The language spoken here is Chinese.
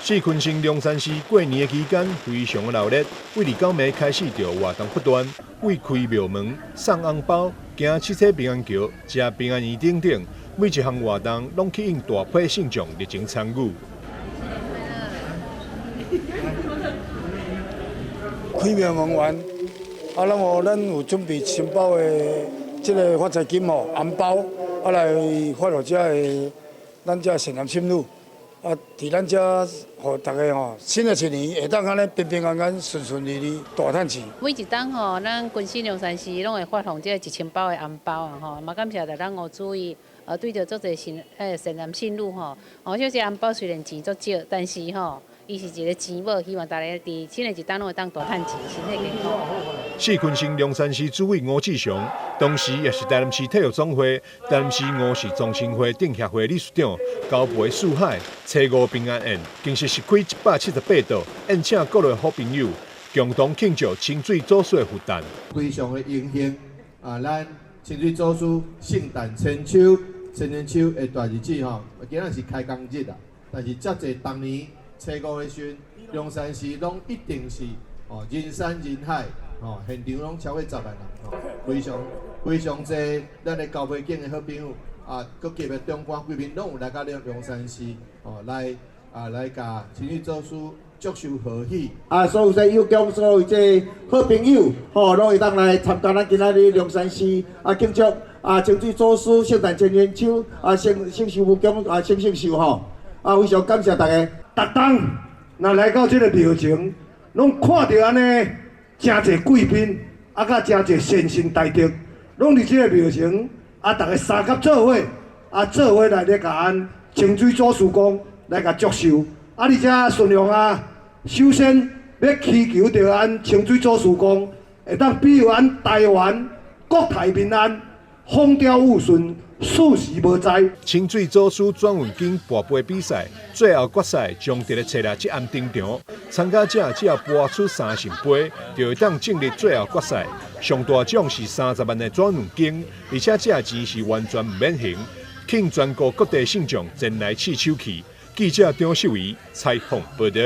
四群星龙山寺过年的期间非常的闹热，为29暝开始就活动不断，为开庙门、送红包、行七彩平安桥、食平安圆等等，每一项活动拢吸引大批信众热情参与。开庙门完，咱有准备新包的这个发财金哦，红包，来发予咱这善男信女。伫咱这，互大家新的一年会当安尼平平安安、顺顺利利大赚钱。每一档咱军师龙山寺拢会发放这1000包的红包啊嘛感谢咱吴主委，对着做侪善男信女这些红包虽然钱足少，但是伊是一个钱宝，希望大家伫新的一档拢会当大赚钱，身体健康。四群星龙山寺主委吴志祥，同时也是台南市体育总会、台南市吴氏中心会等协会理事长，交陪四海初5平安宴，更是开178道，宴请各类好朋友，共同庆祝清水祖师的佛诞。非常的荣幸咱清水祖师圣诞千秋的大日子今仔是开工日啊，但是遮侪当年初5的时，龙山寺拢一定是人山人海。现场拢超过10万人，非常侪咱的交配境的好朋友各级的中官贵宾拢有来到龙山寺来甲清水祖师祝寿贺喜。所有在有奖所有这好朋友拢会当来参加咱今仔日龙山寺庆祝清水祖师圣诞千元秋圣寿无奖圣圣寿非常感谢大家。逐当若来到这个庙前，拢看到安尼。真侪贵宾，甲真侪先贤大德，拢伫即个庙前，大家三甲做伙，做伙来咧甲咱清水祖师公来甲祝寿，而且顺用首先要祈求着咱清水祖师公会当庇佑咱台湾国泰民安，风调雨顺。事事无灾。清水祖师转运经跋杯比赛，最后决赛将伫咧初日即暗登场。参加者只要跋出3成杯，就会当进入最后决赛。上大奖是30万的转运经，而且这钱是完全唔免还，请全国各地信众前来试手气。记者张秀仪采访报道。